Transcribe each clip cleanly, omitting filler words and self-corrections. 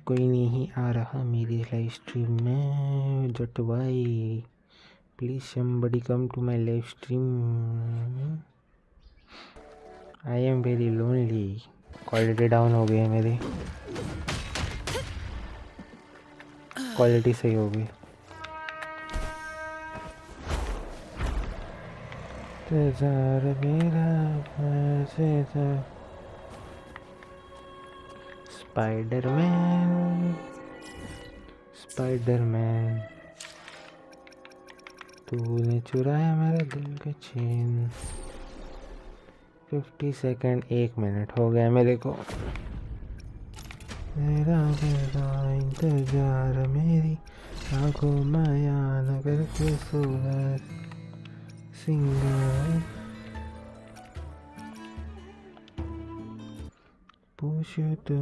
कोई नहीं आ रहा मेरी लाइव स्ट्रीम में। जट भाई please somebody come to my live stream, I am very lonely. Quality down हो गई है मेरी, क्वालिटी सही हो गई। तेजार मेरा स्पाइडरमैन, स्पाइडरमैन तूने चुराया मेरा दिल का चैन। 50 सेकंड, 1 मिनट हो गया मेरे को। मेरा बेरा इंतजार मेरी आंखों माया न करके सोना सिंगर पूछो तो।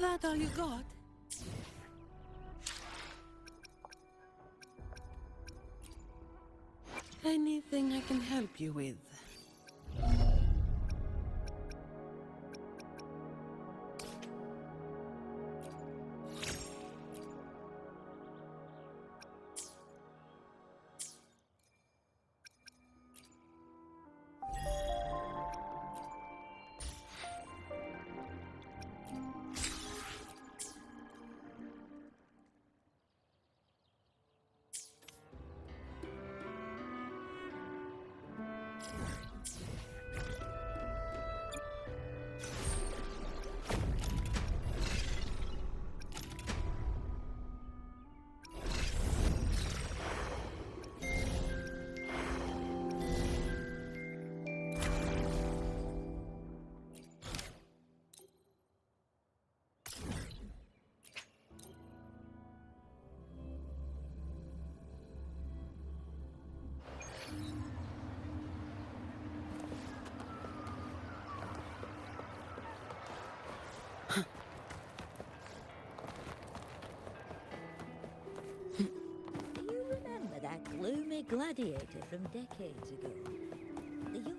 That all you got? Anything I can help you with? Do you remember that gloomy gladiator from decades ago? You...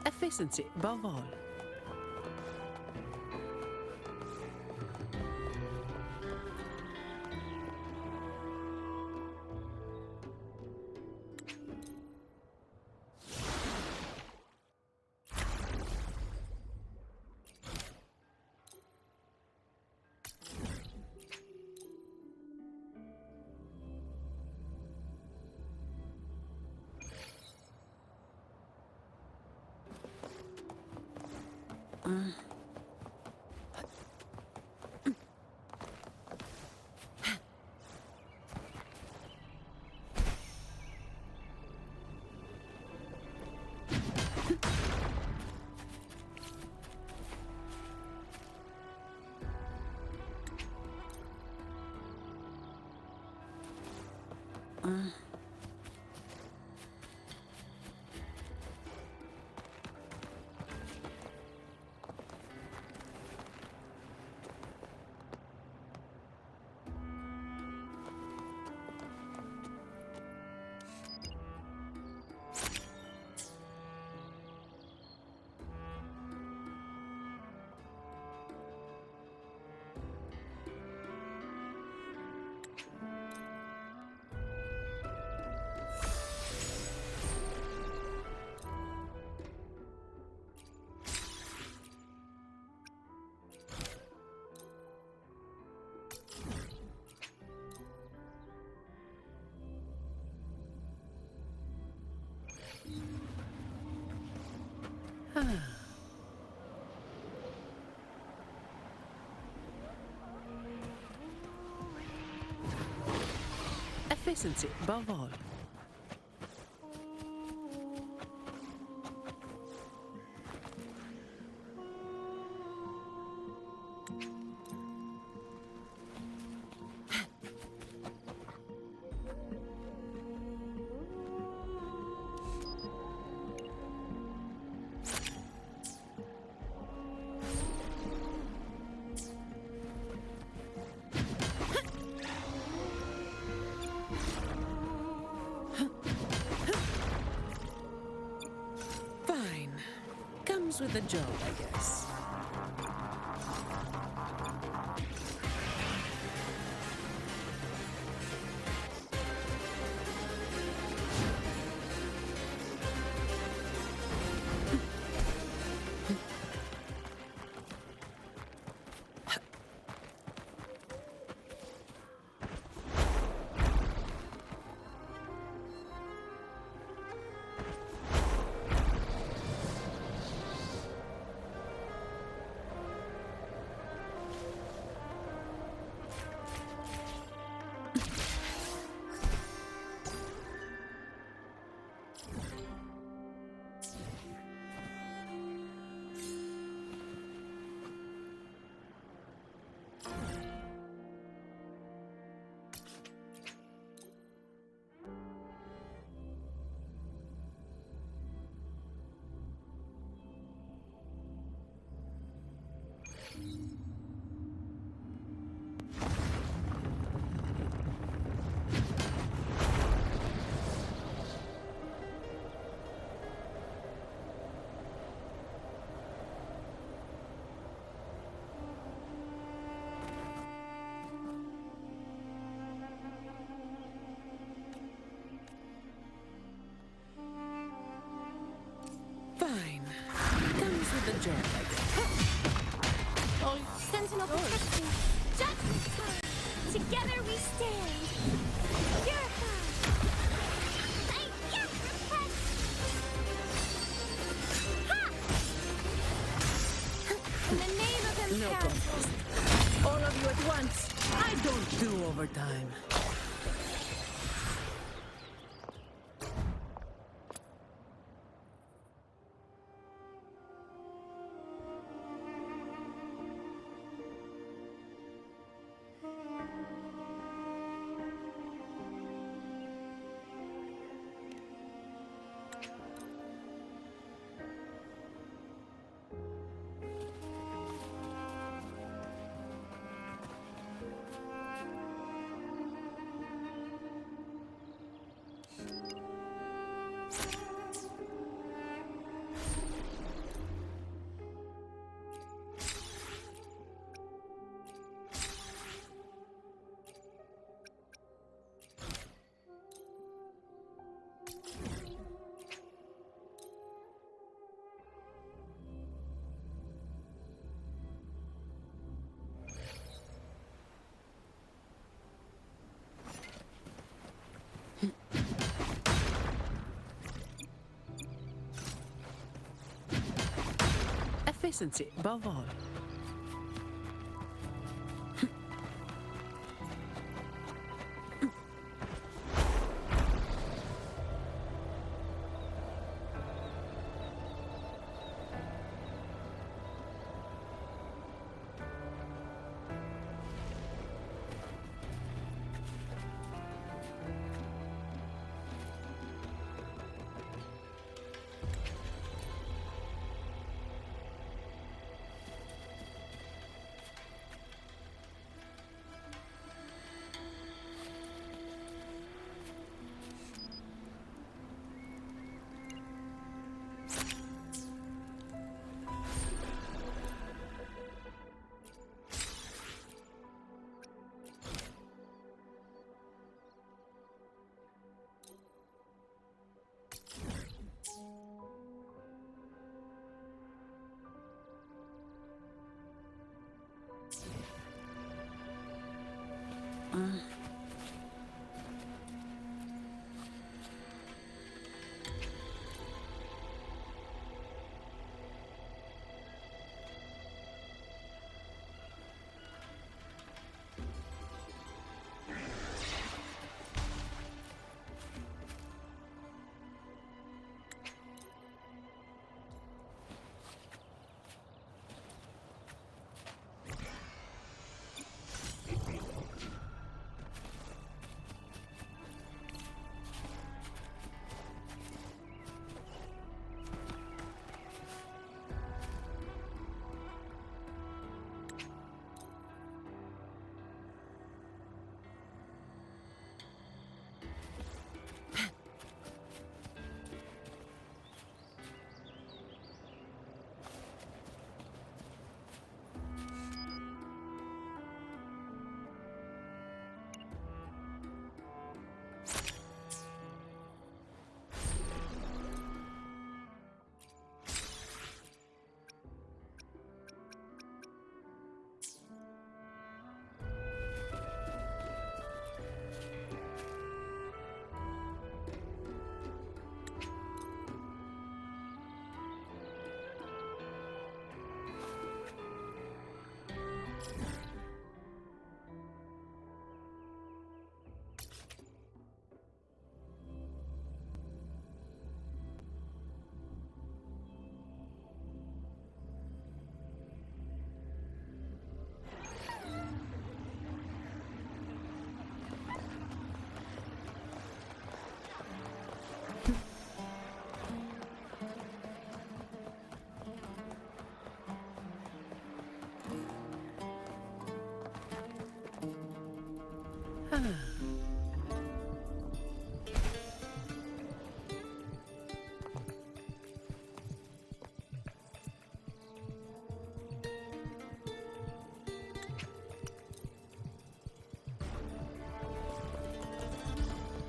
Efficiency above all. Efficiency above all. With the job, I guess. Fine. Comes with the job, I guess. Oh, Sentinel protection. Judgment time. Together we stand. Purified. I get repressed. Ha! In the name of no Imperator. contest. All of you at once. I don't do overtime. Efficiency above all.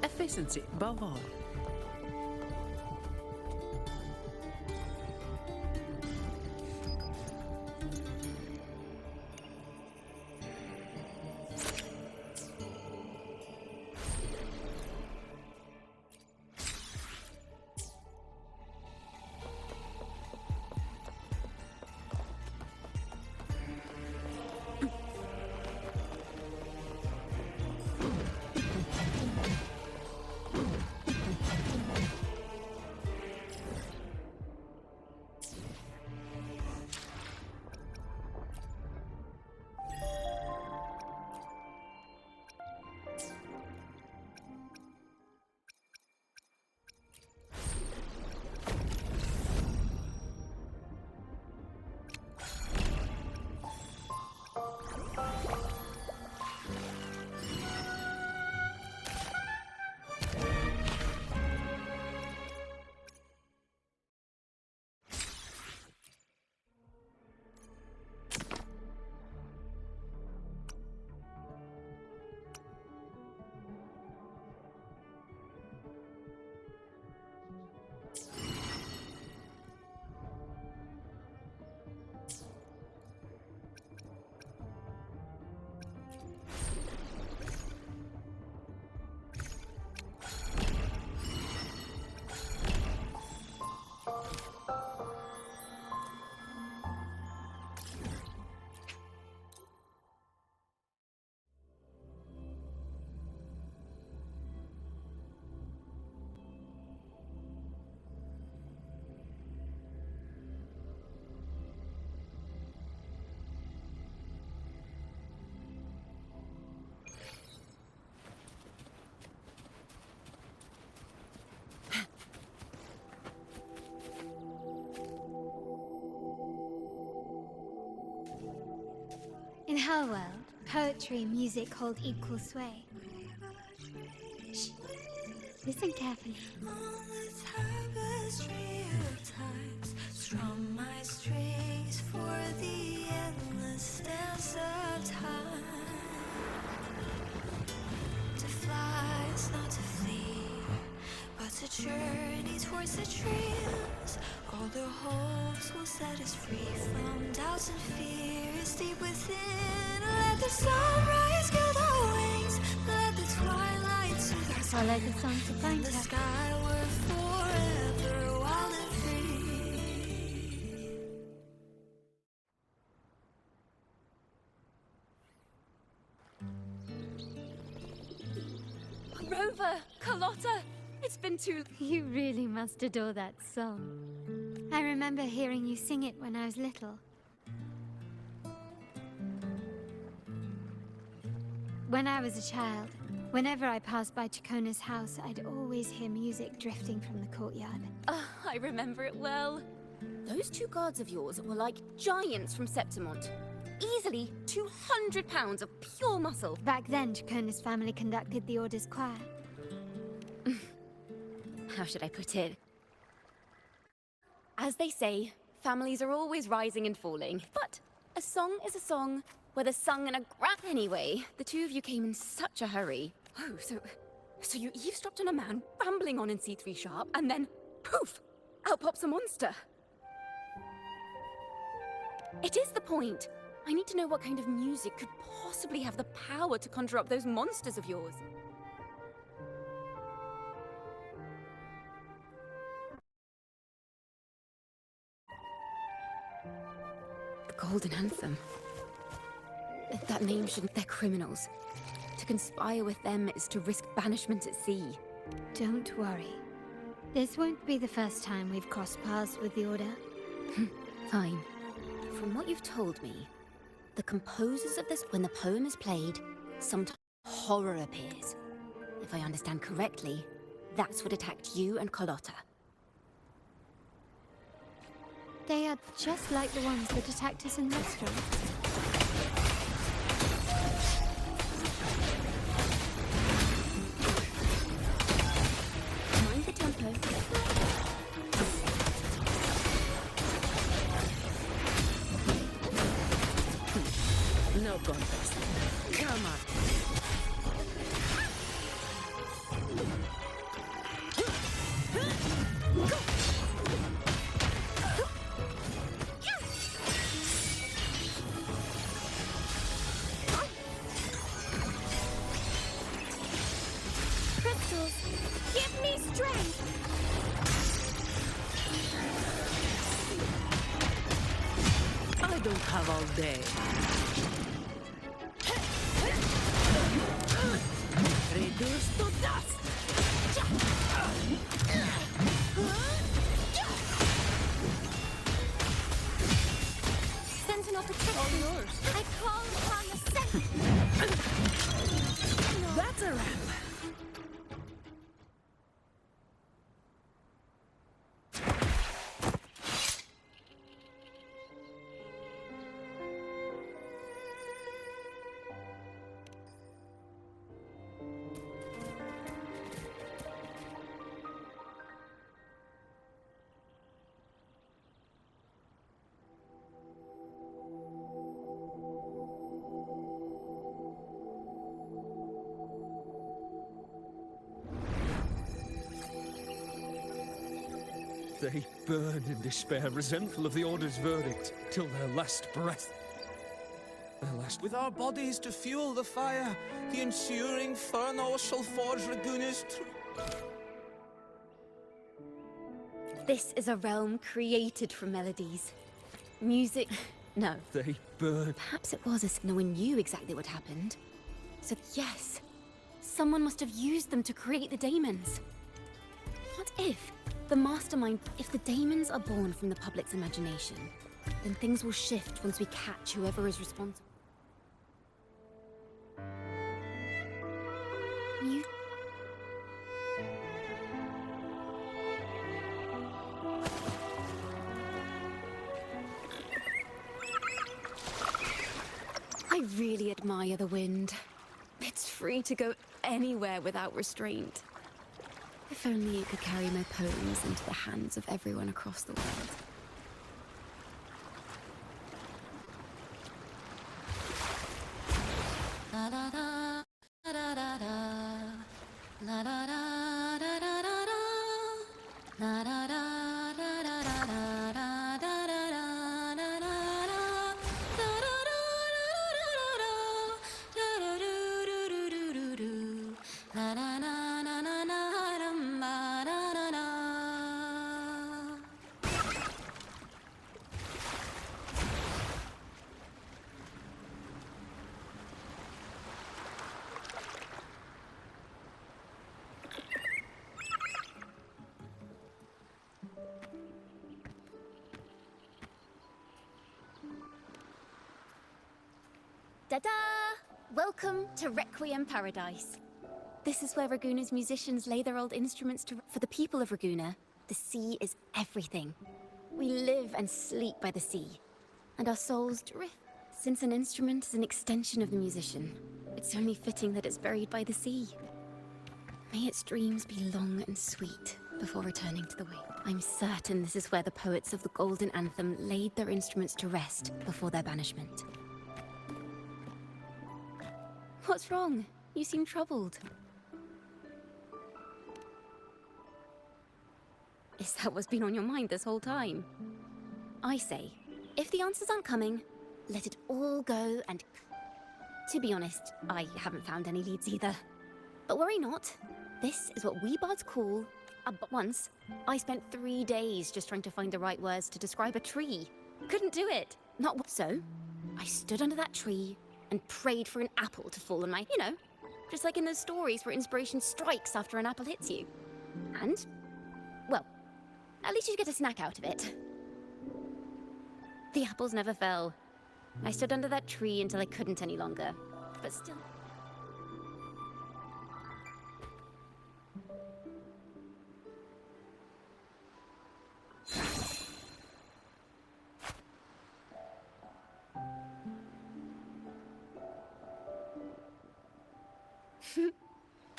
Efficiency above all. In her world, poetry and music hold equal sway. Shh. Listen carefully. On the tapestry of times, strum my strings for the endless dance of time. To fly is not to flee, but to journey towards the dreams. All the hopes will set us free from doubts and fears deep within. Let the sunrise gild our wings, let the twilight soothe our Follow the song to find the her. skyward forever wild and free. Rover! Carlotta! It's been too... You really must adore that song. I remember hearing you sing it when I was little. When I was a child, whenever I passed by Chacona's house, I'd always hear music drifting from the courtyard. I remember it well. Those two guards of yours were like giants from Septimont. Easily 200 pounds of pure muscle. Back then, Chacona's family conducted the Order's choir. How should I put it? As they say, families are always rising and falling. But a song is a song, whether sung in a Anyway, the two of you came in such a hurry. Oh, so you eavesdropped on a man rambling on in C3 Sharp, and then, poof! Out pops a monster. It is the point. I need to know what kind of music could possibly have the power to conjure up those monsters of yours. The Golden Anthem. That name shouldn't... They're criminals. To conspire with them is to risk banishment at sea. Don't worry. This won't be the first time we've crossed paths with the Order. Fine. From what you've told me, the composers of this... When the poem is played, some horror appears. If I understand correctly, that's what attacked you and Carlotta. They are just like the ones that attacked us in the restaurant. No contest. Come on. Crystals, give me strength! I don't have all day. Reduced to dust! Sentinel protection! All yours. I call upon the Sentinel! That's a wrap. They burn in despair, resentful of the Order's verdict, till their last breath. With our bodies to fuel the fire, the ensuing furnace shall forge Raguna's truth. This is a realm created from melodies. Music... No. They burn. Perhaps it was as no one knew exactly what happened. So yes, someone must have used them to create the daemons. What if the mastermind... If the daemons are born from the public's imagination, then things will shift once we catch whoever is responsible. I really admire the wind. It's free to go anywhere without restraint. If only it could carry my poems into the hands of everyone across the world. La da da da da da la da da da da da la da da da da da da da da Ta-da! Welcome to Requiem Paradise. This is where Raguna's musicians lay their old instruments to... For the people of Raguna, the sea is everything. We live and sleep by the sea, and our souls drift. Since an instrument is an extension of the musician, it's only fitting that it's buried by the sea. May its dreams be long and sweet before returning to the wake. I'm certain this is where the poets of the Golden Anthem laid their instruments to rest before their banishment. What's wrong? You seem troubled. Is that what's been on your mind this whole time? I say, if the answers aren't coming, let it all go and... To be honest, I haven't found any leads either. But worry not. This is what we bards call... But once, I spent 3 days just trying to find the right words to describe a tree. Couldn't do it. Not so. I stood under that tree and prayed for an apple to fall on my... You know, just like in those stories where inspiration strikes after an apple hits you. And, well, at least you get a snack out of it. The apples never fell. I stood under that tree until I couldn't any longer. But still...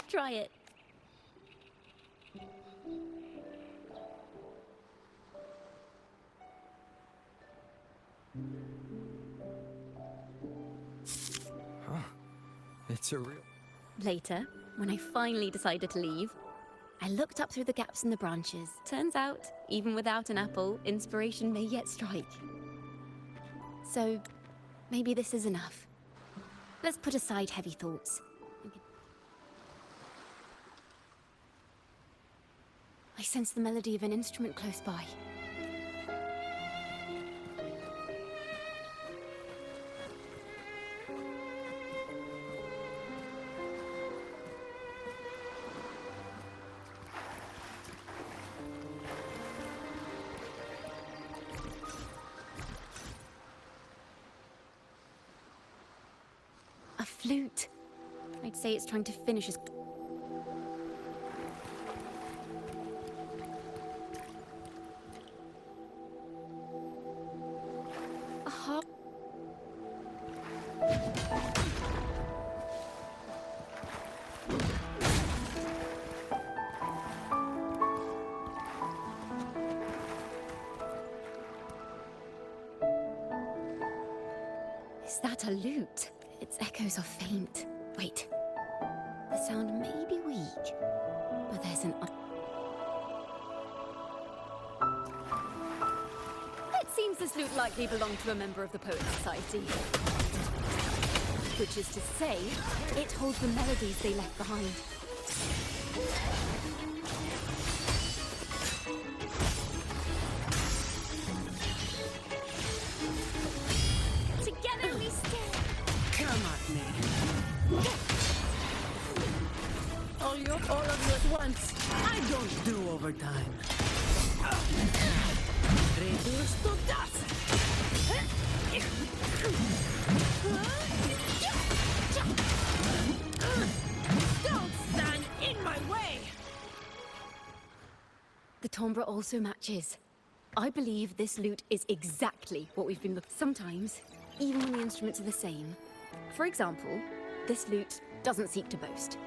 Try it. It's a real... Later, when I finally decided to leave, I looked up through the gaps in the branches. Turns out, even without an apple, inspiration may yet strike. So, maybe this is enough. Let's put aside heavy thoughts. I sense the melody of an instrument close by. A flute. I'd say it's trying to finish its... A harp. Is that a lute? Its echoes are faint. Wait. The sound may be weak, but there's an... It seems this lute likely belonged to a member of the Poet Society. Which is to say, it holds the melodies they left behind. Together we stand! Come at me. All of you at once. I don't do overtime. Reduced to dust. Don't stand in my way. The timbre also matches. I believe this lute is exactly what we've been looking for. Sometimes, even when the instruments are the same. For example, this lute doesn't seek to boast.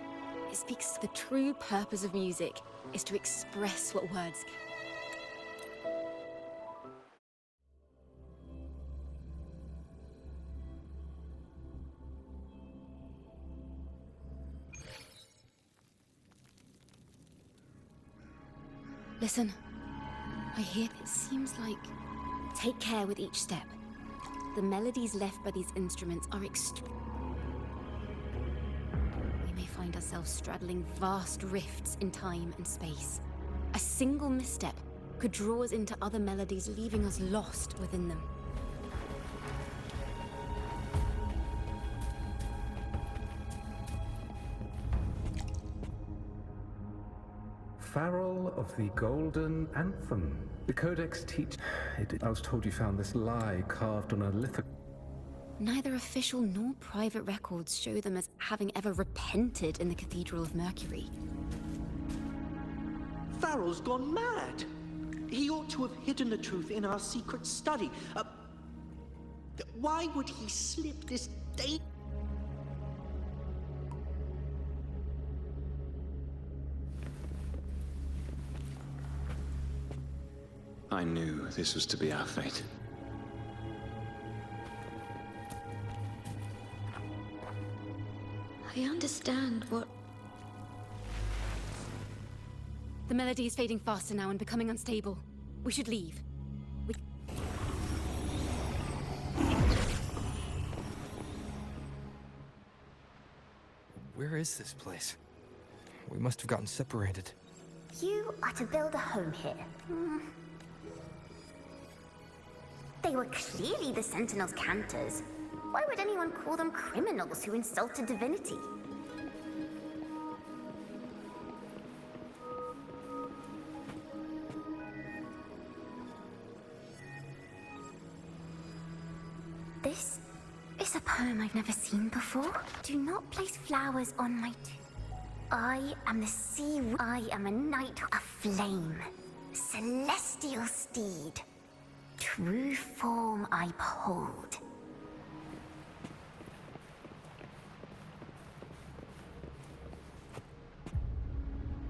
It speaks the true purpose of music is to express what words can. Listen, I hear it seems like... Take care with each step. The melodies left by these instruments are extreme. We may find ourselves straddling vast rifts in time and space. A single misstep could draw us into other melodies, leaving us lost within them. Farrell of the Golden Anthem. The Codex teach... I was told you found this lie carved on a litho... Neither official nor private records show them as having ever repented in the Cathedral of Mercury. Farrell's gone mad. He ought to have hidden the truth in our secret study. Why would he slip this date? I knew this was to be our fate. I understand what... The melody is fading faster now and becoming unstable. We should leave. Where is this place? We must have gotten separated. You are to build a home here. They were clearly the Sentinel's cantors. Why would anyone call them criminals who insulted divinity? This is a poem I've never seen before. Do not place flowers on my I am the sea. I am a knight of flame. Celestial steed. True form I behold.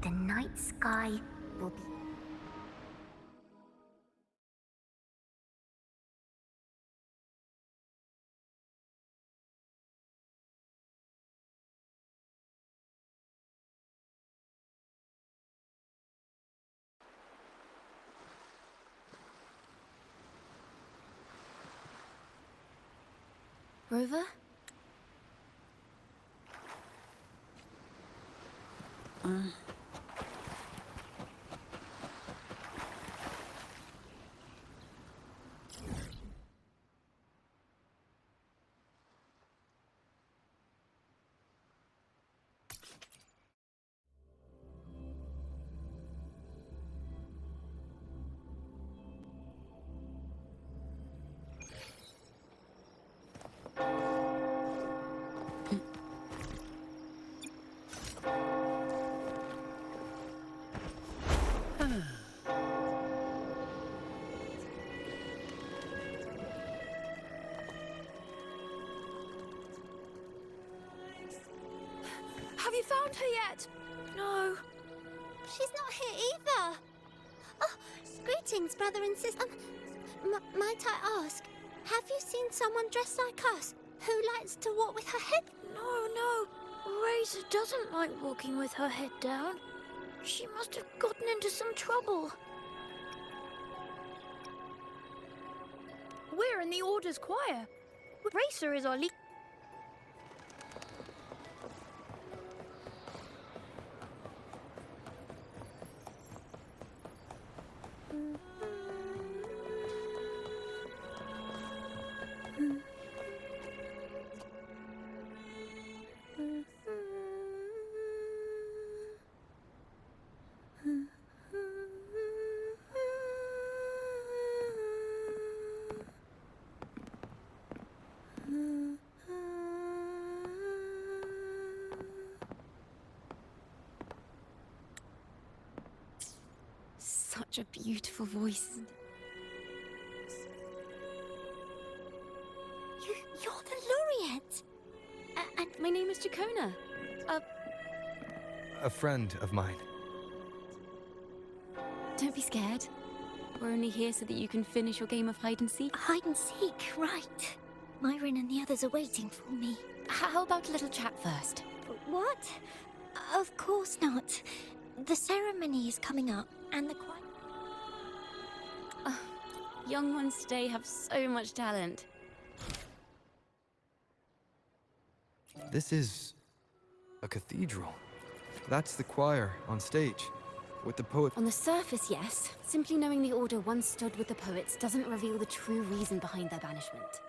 The night sky will be Rover? Have you found her yet? No. She's not here either. Oh, greetings, brother and sister. Might I ask, have you seen someone dressed like us who likes to walk with her head? No. Razor doesn't like walking with her head down. She must have gotten into some trouble. We're in the Order's choir. Racer is our lead. Such a beautiful voice. You're the laureate. And my name is Jacona. A friend of mine. Don't be scared. We're only here so that you can finish your game of hide and seek. Hide and seek, right. Myron and the others are waiting for me. How about a little chat first? What? Of course not. The ceremony is coming up, and the choir... Young ones today have so much talent. This is a cathedral. That's the choir on stage, with the poet. On the surface, yes. Simply knowing the Order once stood with the poets doesn't reveal the true reason behind their banishment.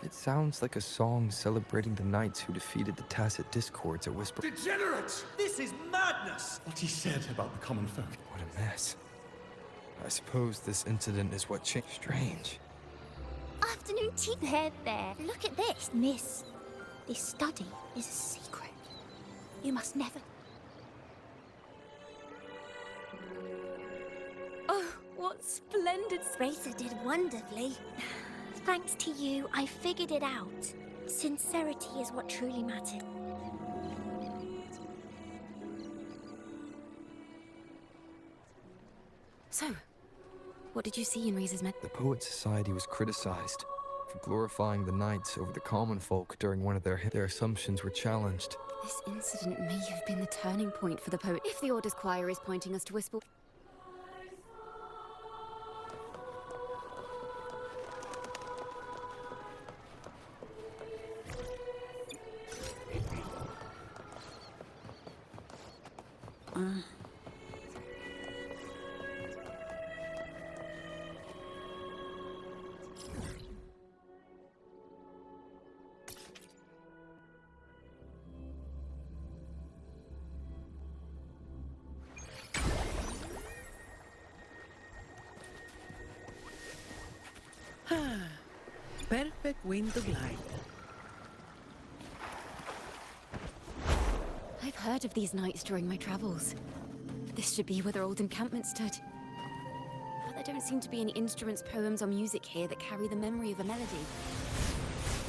It sounds like a song celebrating the knights who defeated the Tacit Discords at Whisper. Degenerates! This is madness! What he said about the common folk. What a mess. I suppose this incident is what changed. Strange. Afternoon tea. There. Look at this, miss. This study is a secret. You must never... Oh, what splendid... Racer did wonderfully. Thanks to you, I figured it out. Sincerity is what truly matters. So, what did you see in Razor's med? The Poet Society was criticized for glorifying the knights over the common folk during one of their assumptions were challenged. This incident may have been the turning point for the poet. If the Order's choir is pointing us to Whisper... Perfect wind to glide. I've heard of these nights during my travels. This should be where their old encampment stood. But there don't seem to be any instruments, poems, or music here that carry the memory of a melody.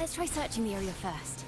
Let's try searching the area first.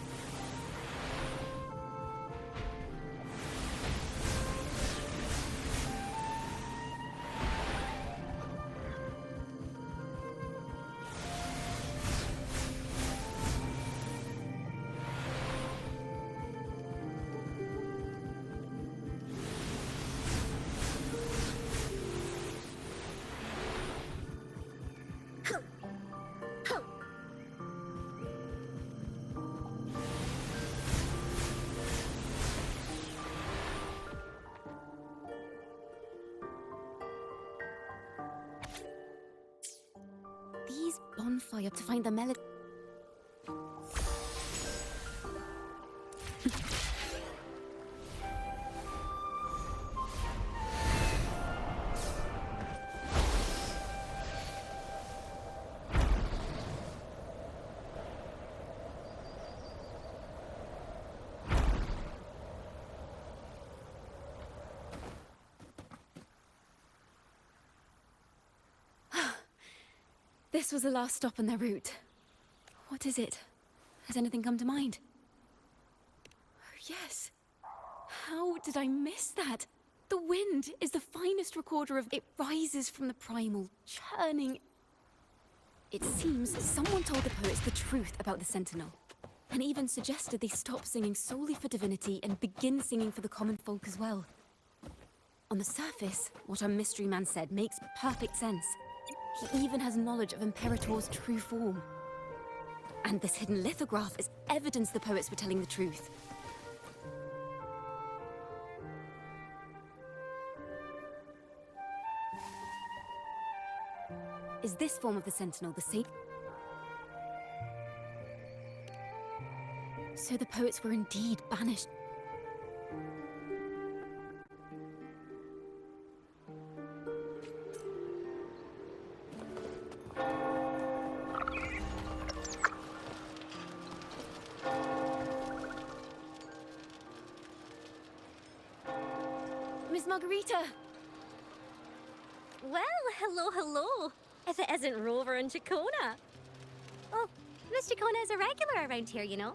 bonfire to find the melody. This was the last stop on their route. What is it? Has anything come to mind? Oh, yes. How did I miss that? The wind is the finest recorder of... It rises from the primal, churning... It seems someone told the poets the truth about the Sentinel, and even suggested they stop singing solely for divinity and begin singing for the common folk as well. On the surface, what our mystery man said makes perfect sense. He even has knowledge of Imperator's true form. And this hidden lithograph is evidence the poets were telling the truth. Is this form of the Sentinel the same? So the poets were indeed banished. Miss Margarita! Well, hello. If it isn't Rover and Chacona. Oh, Miss Chacona is a regular around here, you know.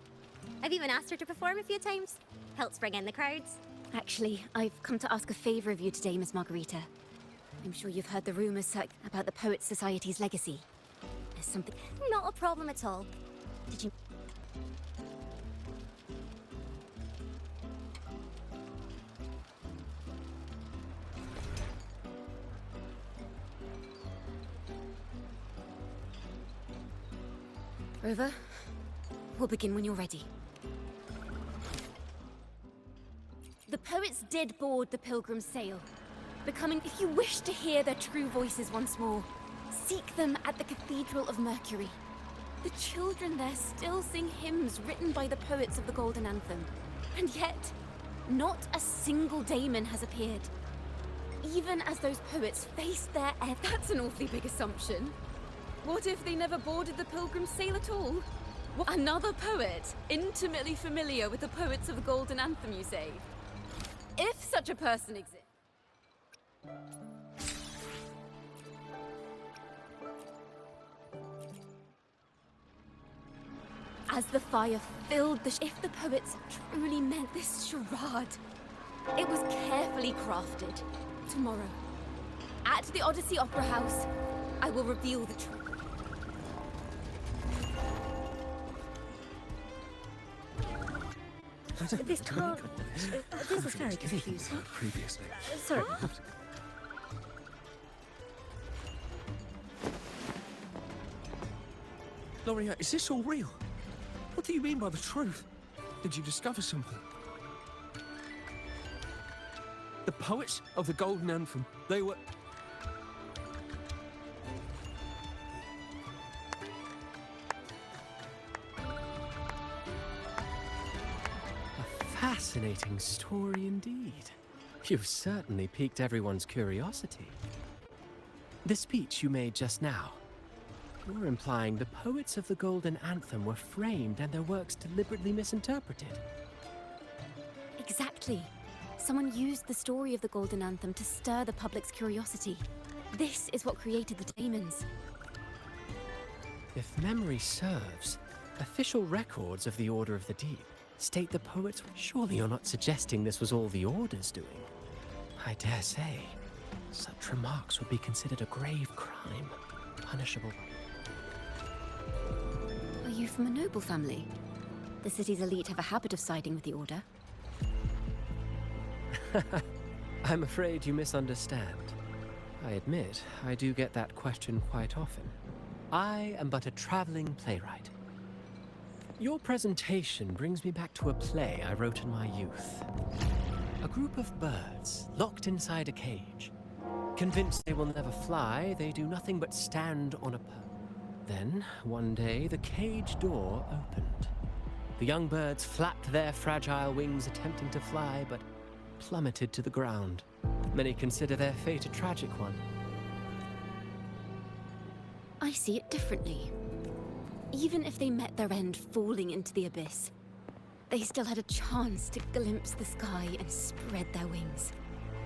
I've even asked her to perform a few times. Helps bring in the crowds. Actually, I've come to ask a favor of you today, Miss Margarita. I'm sure you've heard the rumors about the Poets Society's legacy. There's something... Not a problem at all. Did you... Rover, we'll begin when you're ready. The poets did board the Pilgrim's Sail, becoming, if you wish to hear their true voices once more, seek them at the Cathedral of Mercury. The children there still sing hymns written by the poets of the Golden Anthem. And yet, not a single daemon has appeared. Even as those poets face their end. That's an awfully big assumption. What if they never boarded the Pilgrim's Sail at all? What? Another poet, intimately familiar with the poets of the Golden Anthem, you say? If such a person exists. As the fire filled if the poets truly meant this charade, it was carefully crafted. Tomorrow, at the Odyssey Opera House, I will reveal the truth. This can't... This is very confusing. Previously. Sorry. Loria, is this all real? What do you mean by the truth? Did you discover something? The poets of the Golden Anthem, they were... Fascinating story indeed. You've certainly piqued everyone's curiosity. The speech you made just now, you're implying the poets of the Golden Anthem were framed and their works deliberately misinterpreted. Exactly. Someone used the story of the Golden Anthem to stir the public's curiosity. This is what created the daemons. If memory serves, official records of the Order of the Deep state the poets. Surely you're not suggesting this was all the Order's doing? I dare say, such remarks would be considered a grave crime, punishable. Are you from a noble family? The city's elite have a habit of siding with the Order. I'm afraid you misunderstand. I admit, I do get that question quite often. I am but a traveling playwright. Your presentation brings me back to a play I wrote in my youth. A group of birds, locked inside a cage. Convinced they will never fly, they do nothing but stand on a Then, one day, the cage door opened. The young birds flapped their fragile wings attempting to fly, but plummeted to the ground. Many consider their fate a tragic one. I see it differently. Even if they met their end falling into the abyss, they still had a chance to glimpse the sky and spread their wings.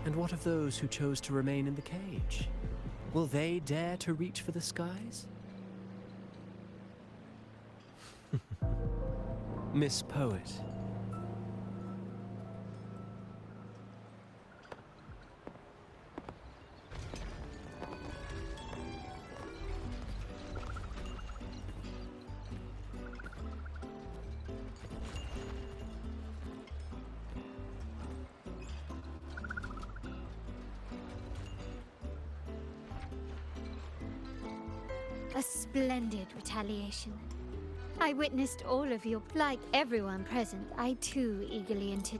And what of those who chose to remain in the cage? Will they dare to reach for the skies? Miss Poet. A splendid retaliation. I witnessed all of your, like everyone present, I too eagerly anticipated.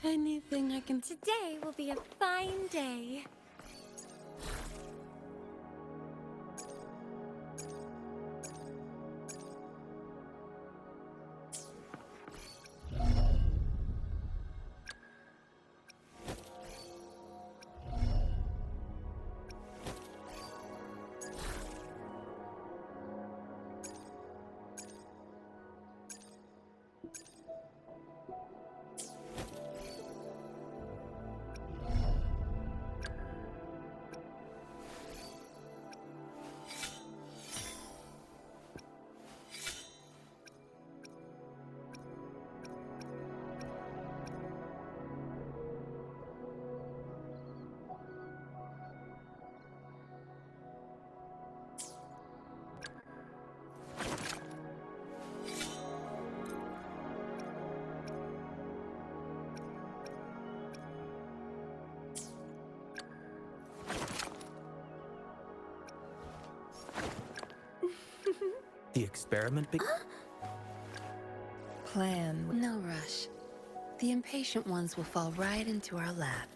Anything I can... Today will be a fine day. The experiment Plan. No rush. The impatient ones will fall right into our lap.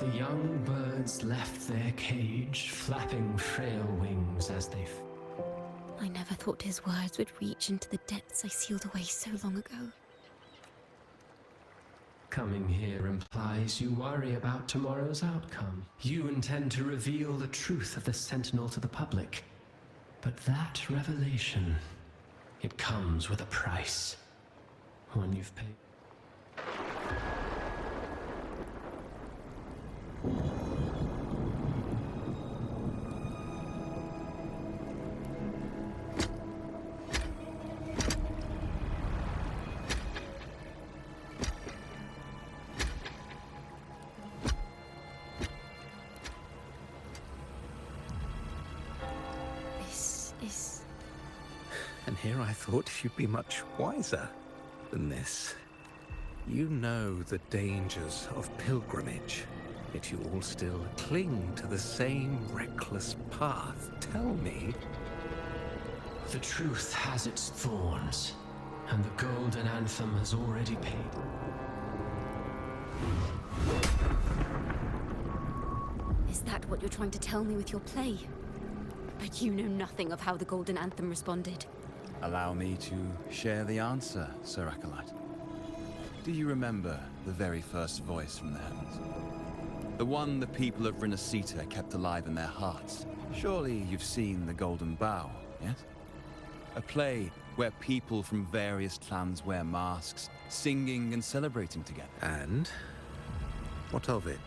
The young birds left their cage, flapping frail wings as they... I never thought his words would reach into the depths I sealed away so long ago. Coming here implies you worry about tomorrow's outcome. You intend to reveal the truth of the Sentinel to the public. But that revelation, it comes with a price. One you've paid. And here I thought you'd be much wiser than this. You know the dangers of pilgrimage, yet you all still cling to the same reckless path. Tell me. The truth has its thorns, and the golden anthem has already paid. Is that what you're trying to tell me with your play? But you know nothing of how the golden anthem responded. Allow me to share the answer, Sir Acolyte. Do you remember the very first voice from the heavens? The one the people of Renacita kept alive in their hearts. Surely you've seen The Golden Bough, yes? A play where people from various clans wear masks, singing and celebrating together. And? What of it?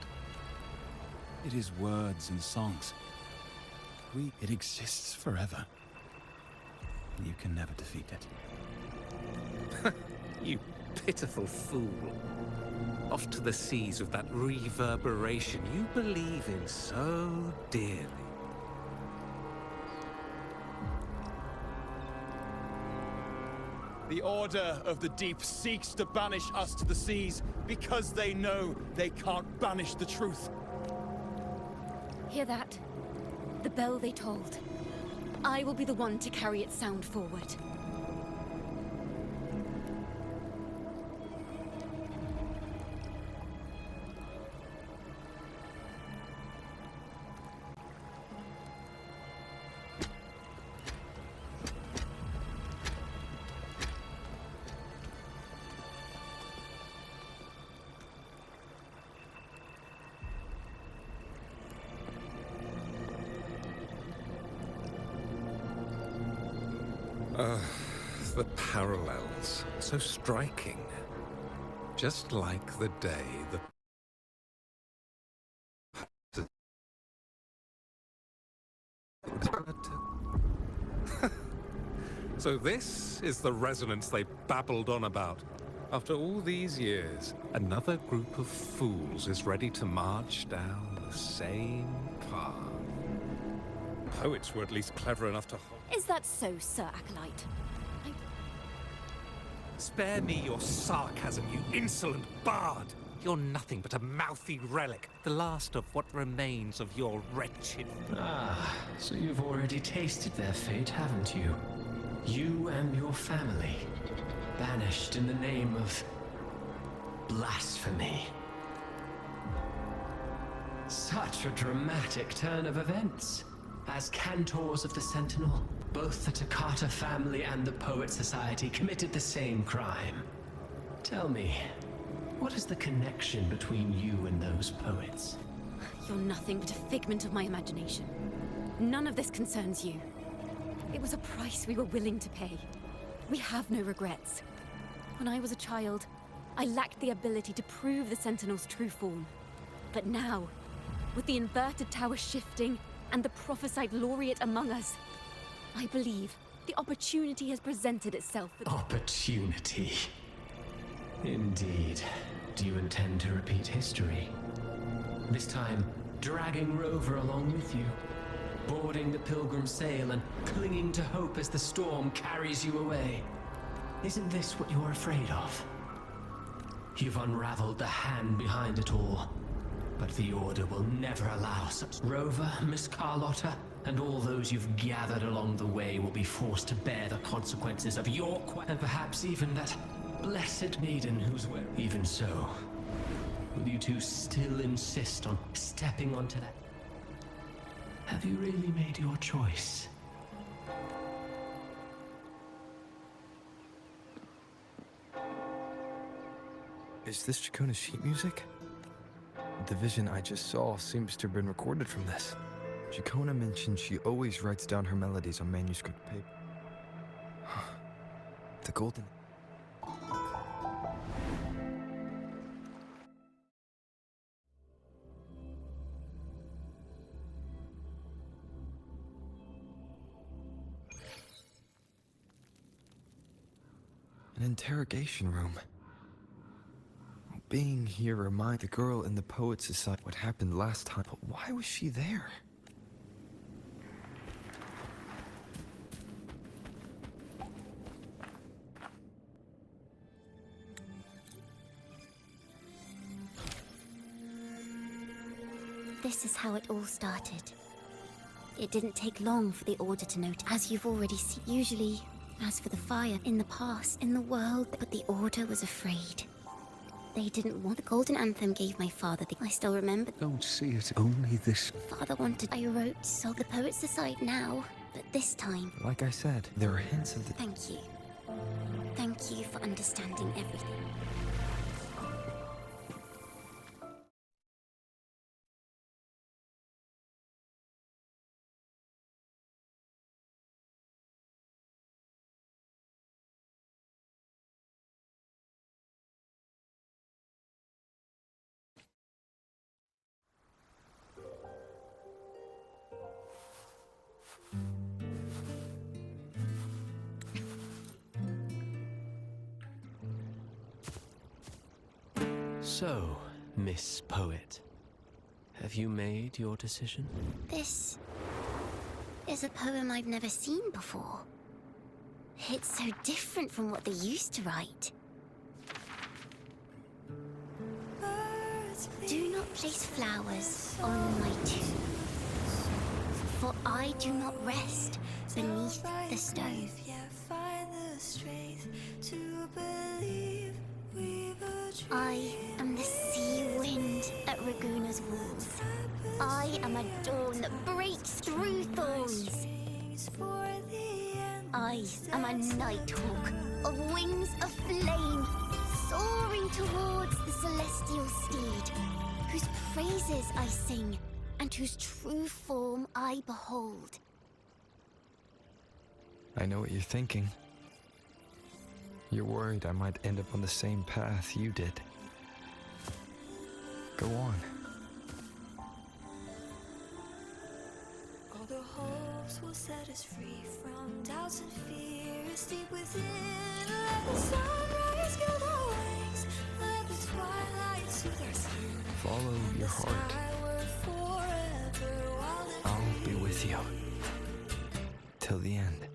It is words and songs. It exists forever. You can never defeat it. You pitiful fool. Off to the seas with that reverberation you believe in so dearly. The Order of the Deep seeks to banish us to the seas because they know they can't banish the truth. Hear that? The bell they tolled. I will be the one to carry its sound forward. The parallels, so striking. Just like the day So this is the resonance they babbled on about. After all these years, another group of fools is ready to march down the same path. Poets were at least clever enough to... Is that so, Sir Acolyte? Spare me your sarcasm, you insolent bard! You're nothing but a mouthy relic, the last of what remains of your wretched... Ah, so you've already tasted their fate, haven't you? You and your family, banished in the name of blasphemy. Such a dramatic turn of events. As cantors of the Sentinel, both the Takata family and the Poet Society committed the same crime. Tell me, what is the connection between you and those poets? You're nothing but a figment of my imagination. None of this concerns you. It was a price we were willing to pay. We have no regrets. When I was a child, I lacked the ability to prove the Sentinel's true form. But now, with the inverted tower shifting and the prophesied laureate among us, I believe the opportunity has presented itself. Opportunity. Indeed. Do you intend to repeat history? This time, dragging Rover along with you, boarding the pilgrim sail and clinging to hope as the storm carries you away. Isn't this what you're afraid of? You've unraveled the hand behind it all, but the Order will never allow such. Rover, Miss Carlotta, and all those you've gathered along the way will be forced to bear the consequences of your and perhaps even that blessed maiden who's wearing. Even so, Will you two still insist on stepping onto that? Have you really made your choice? Is this Chacona's sheet music? The vision I just saw seems to have been recorded from this. Chacona mentioned she always writes down her melodies on manuscript paper. The golden... An interrogation room. Being here reminds the girl in the Poet Society what happened last time, but why was she there? This is how it all started. It didn't take long for the Order to note, as you've already seen. Usually, as for the fire, in the past, in the world, but the Order was afraid. They didn't want the Golden Anthem gave my father the... I still remember... Don't see it, only this. Father wanted... I wrote, so the poet's aside now, but this time... Like I said, there are hints of the... Thank you. Thank you for understanding everything. So, Miss Poet, have you made your decision? This is a poem I've never seen before. It's so different from what they used to write. Do not place flowers on my tomb, for I do not rest beneath the stone. I am the sea wind at Raguna's walls. I am a dawn that breaks through thorns. I am a nighthawk of wings of flame, soaring towards the celestial steed, whose praises I sing and whose true form I behold. I know what you're thinking. You're worried I might end up on the same path you did. Go on. All the hopes will set us free from doubts and fears deep within. Let the sunrise gild our wings. Let the twilight soothe our skin. Follow your heart. I'll be with you. Till the end.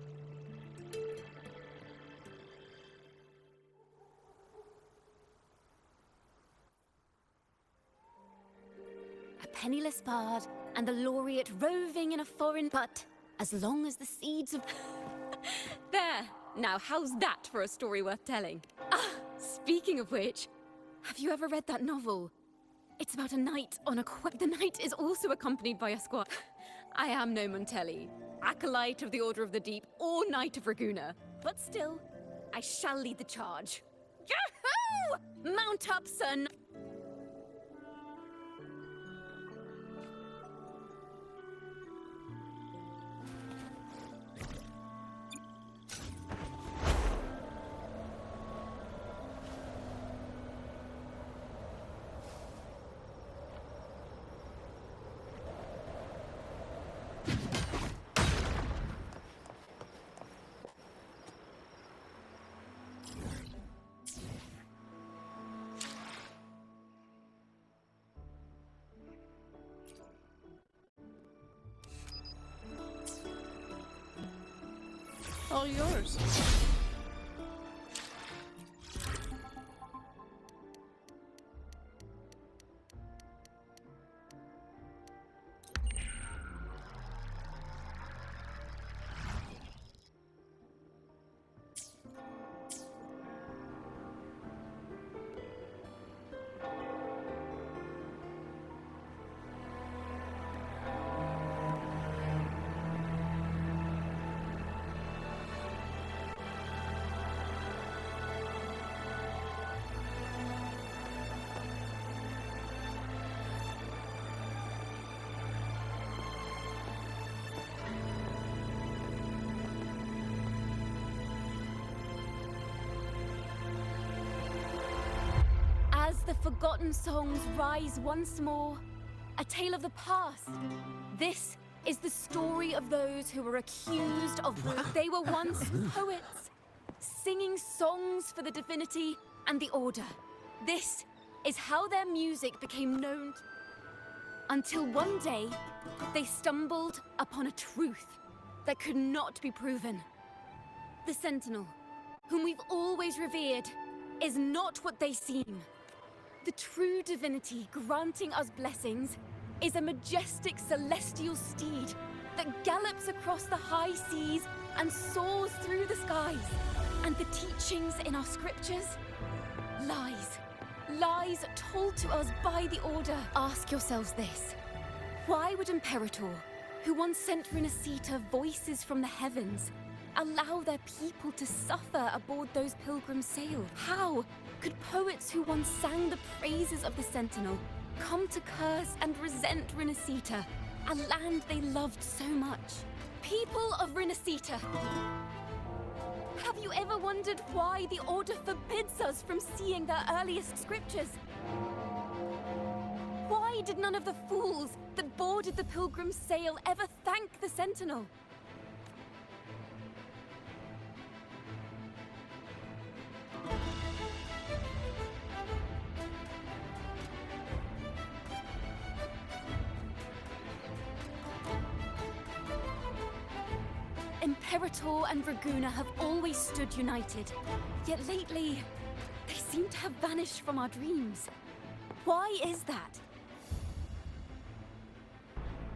Penniless bard and the laureate roving in a foreign... But as long as the seeds of... There! Now, how's that for a story worth telling? Ah, speaking of which, have you ever read that novel? It's about a knight on a quest. The knight is also accompanied by a squad. I am no Montelli, acolyte of the Order of the Deep, or Knight of Raguna. But still, I shall lead the charge. Yahoo! Mount up, son! All yours. the forgotten songs rise once more, a tale of the past. This is the story of those who were accused of... They were once poets, singing songs for the divinity and the order. This is how their music became known, until one day they stumbled upon a truth that could not be proven. The Sentinel, whom we've always revered, is not what they seem. The true divinity granting us blessings is a majestic celestial steed that gallops across the high seas and soars through the skies. And the teachings in our scriptures? Lies. Lies told to us by the Order. Ask yourselves this. Why would Imperator, who once sent Renacita voices from the heavens, allow their people to suffer aboard those pilgrim sails? How could poets who once sang the praises of the Sentinel come to curse and resent Renacita, a land they loved so much? People of Renacita, have you ever wondered why the Order forbids us from seeing their earliest scriptures? Why did none of the fools that boarded the pilgrim's sail ever thank the Sentinel? Imperator and Raguna have always stood united, yet lately, they seem to have vanished from our dreams. Why is that?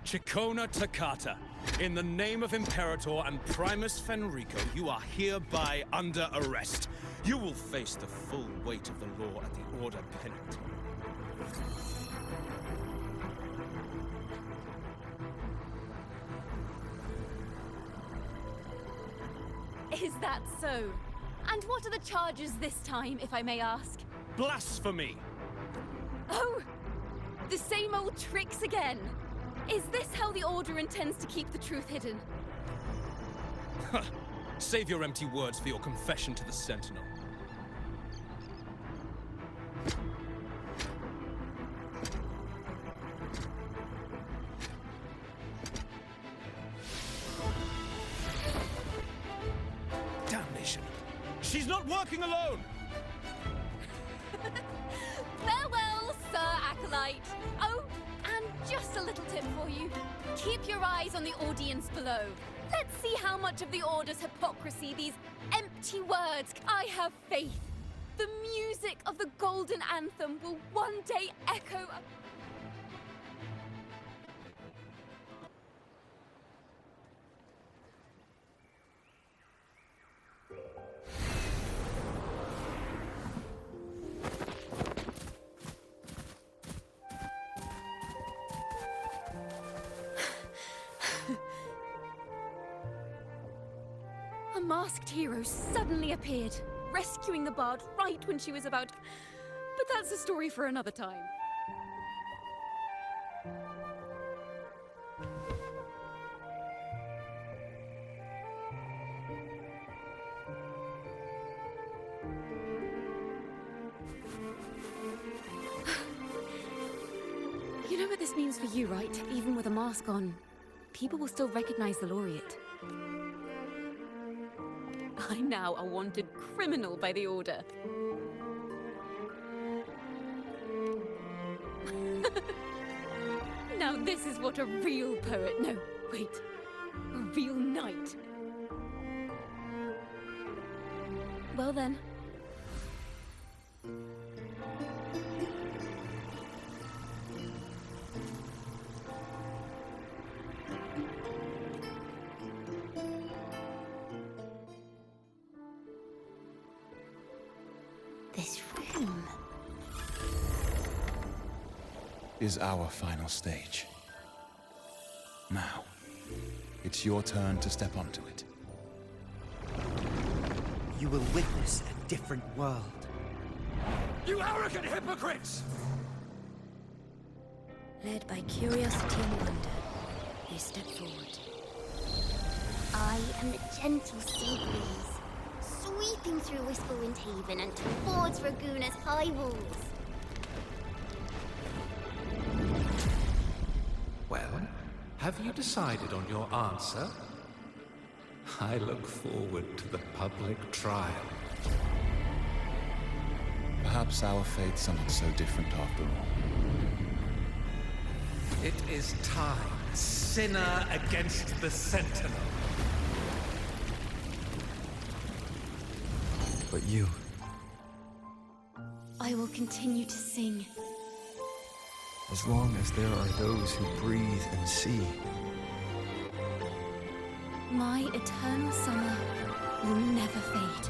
Chikona Takata, in the name of Imperator and Primus Fenrico, you are hereby under arrest. You will face the full weight of the law at the Order penalty. Is that so? And what are the charges this time, if I may ask? Blasphemy! Oh! The same old tricks again! Is this how the Order intends to keep the truth hidden? Save your empty words for your confession to the Sentinel. Damnation! She's not working alone! Farewell, Sir Acolyte! Oh, and just a little tip for you. Keep your eyes on the audience below. Let's see how much of the Order's hypocrisy these empty words... I have faith. The music of the Golden Anthem will one day echo... A masked hero suddenly appeared, rescuing the bard right when she was about... But that's a story for another time. You know what this means for you, right? Even with a mask on, people will still recognize the laureate. I'm now a wanted criminal by the Order. Now this is what a real poet... No, wait. A real knight. Well then. This room is our final stage. Now, it's your turn to step onto it. You will witness a different world. You arrogant hypocrites! Led by curiosity and wonder, they step forward. I am the gentle sea breeze, sweeping through Whistlewind Haven and towards Raguna's high walls. Well, have you decided on your answer? I look forward to the public trial. Perhaps our fates are not so different after all. It is time. Sinner against the Sentinel. But you... I will continue to sing. As long as there are those who breathe and see. My eternal summer will never fade.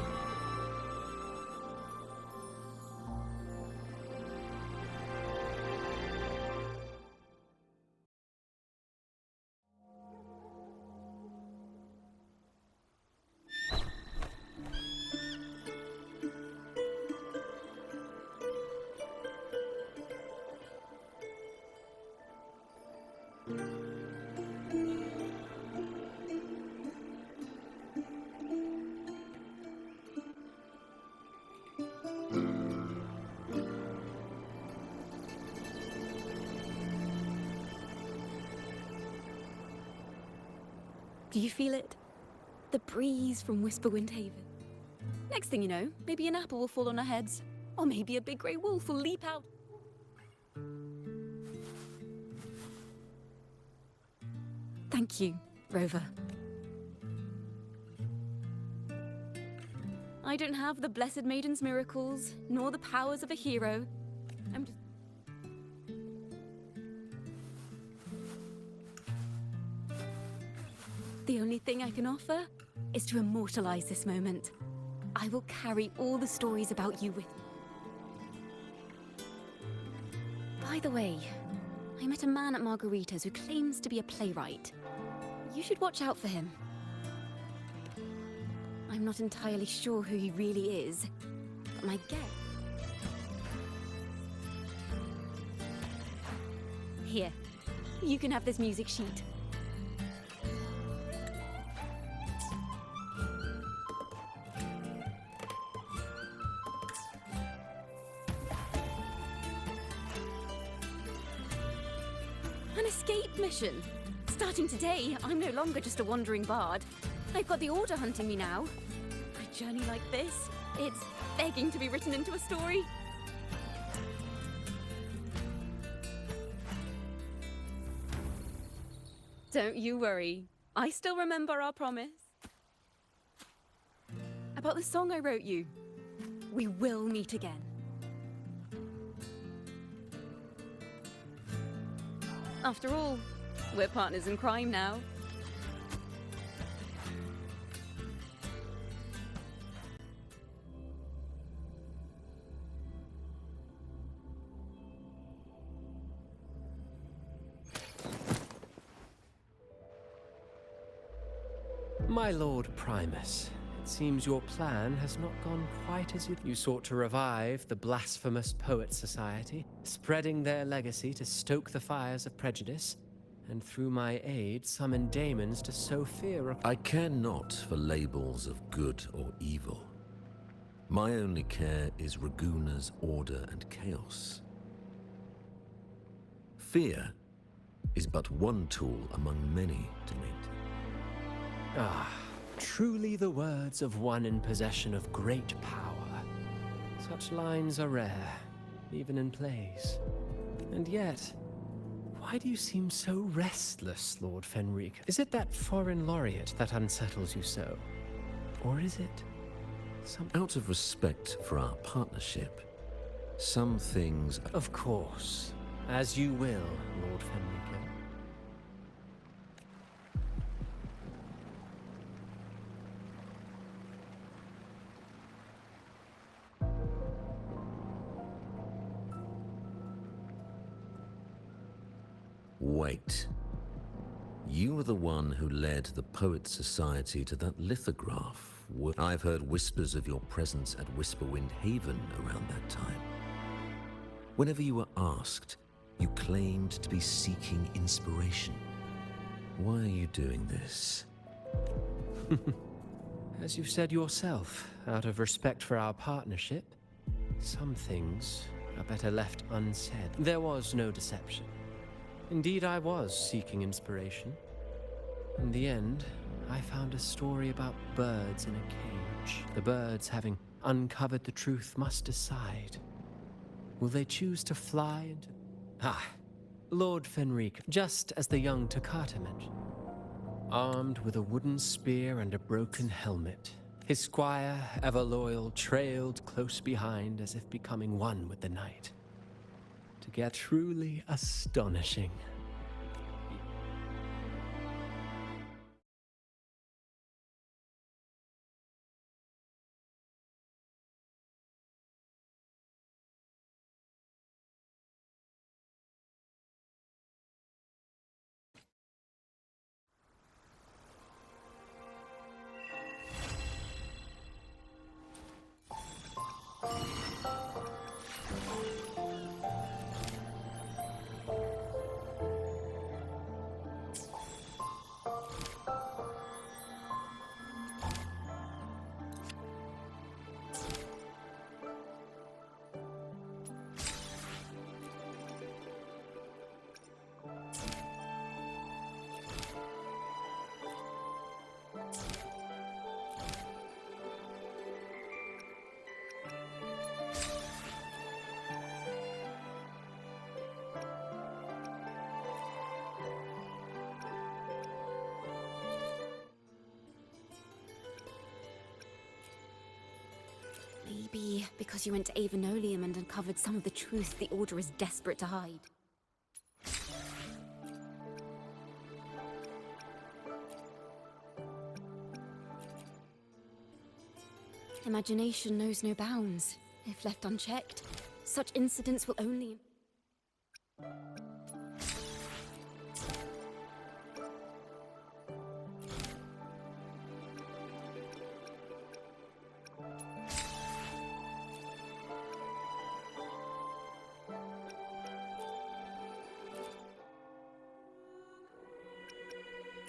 Do you feel it? The breeze from Whisperwind Haven. Next thing you know, maybe an apple will fall on our heads. Or maybe a big grey wolf will leap out. Thank you, Rover. I don't have the Blessed Maiden's miracles, nor the powers of a hero. I'm just... The only thing I can offer is to immortalize this moment. I will carry all the stories about you with me. By the way, I met a man at Margarita's who claims to be a playwright. You should watch out for him. I'm not entirely sure who he really is, but my guess... Here, you can have this music sheet. An escape mission. Starting today, I'm no longer just a wandering bard. I've got the Order hunting me now. A journey like this, it's begging to be written into a story. Don't you worry. I still remember our promise. About the song I wrote you. We will meet again. After all, we're partners in crime now. My Lord Primus, it seems your plan has not gone quite as you sought to revive the Blasphemous Poets Society, spreading their legacy to stoke the fires of prejudice, and through my aid summon daemons to sow fear. I care not for labels of good or evil. My only care is Raguna's order and chaos. Fear is but one tool among many to maintain. Ah, truly the words of one in possession of great power. Such lines are rare, even in plays. And yet, why do you seem so restless, Lord Fenric? Is it that foreign laureate that unsettles you so? Or is it some... Out of respect for our partnership, some things... Of course. As you will, Lord Fenric. Wait. You were the one who led the Poets Society to that lithograph. I've heard whispers of your presence at Whisperwind Haven around that time. Whenever you were asked, you claimed to be seeking inspiration. Why are you doing this? As you said yourself, out of respect for our partnership, some things are better left unsaid. There was no deception. Indeed, I was seeking inspiration. In the end, I found a story about birds in a cage. The birds, having uncovered the truth, must decide. Will they choose to fly into... Ah, Lord Fenric, just as the young Toccata mentioned. Armed with a wooden spear and a broken helmet, his squire, ever loyal, trailed close behind as if becoming one with the night. To get truly astonishing. Maybe because you went to Avenolium and uncovered some of the truth the Order is desperate to hide. Imagination knows no bounds. If left unchecked, such incidents will only...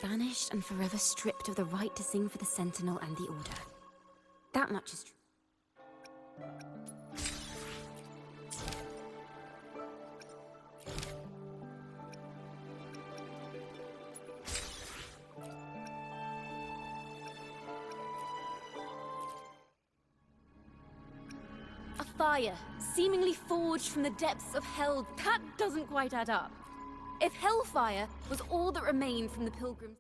Vanished and forever stripped of the right to sing for the Sentinel and the Order. That much is true. A fire, seemingly forged from the depths of hell, that doesn't quite add up. If hellfire was all that remained from the pilgrims...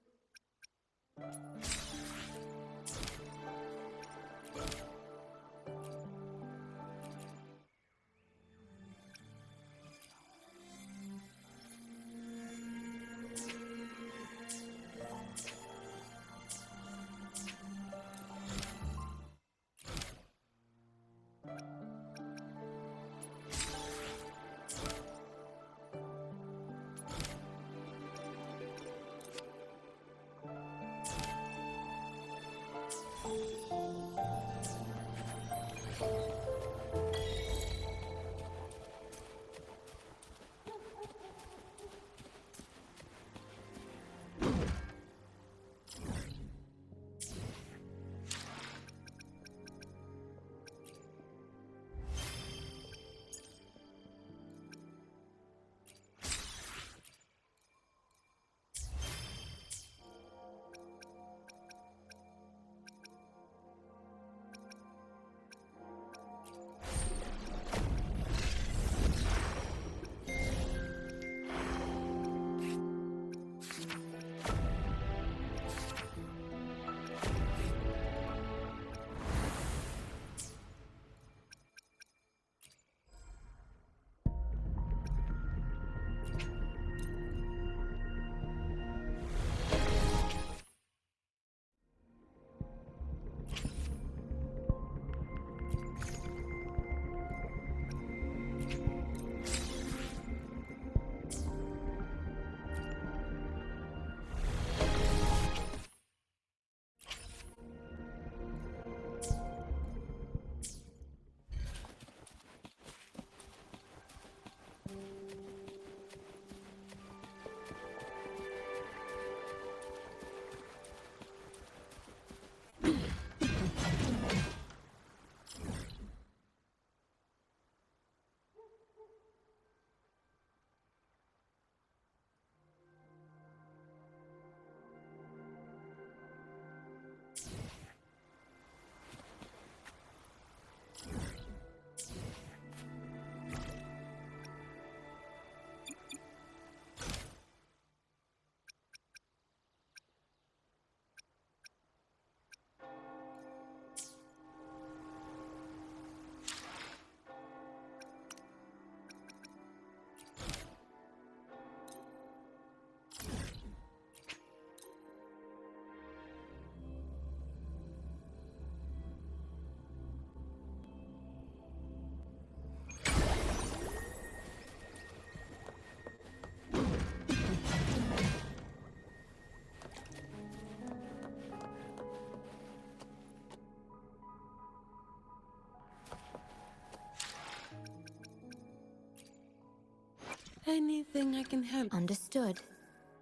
Anything I can help. Understood.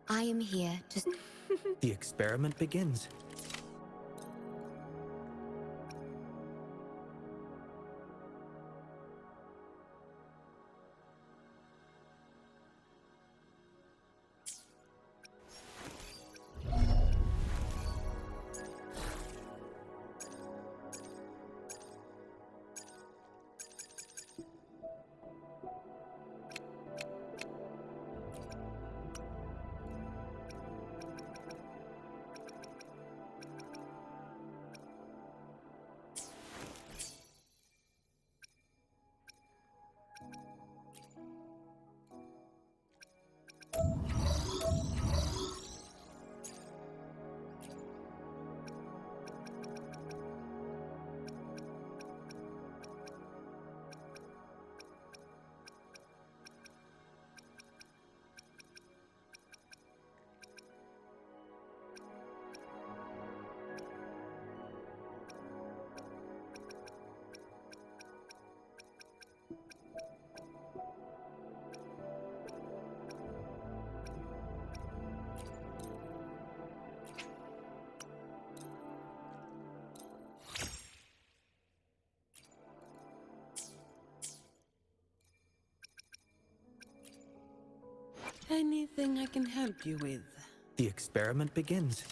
I am here to... The experiment begins. Anything I can help you with. The experiment begins.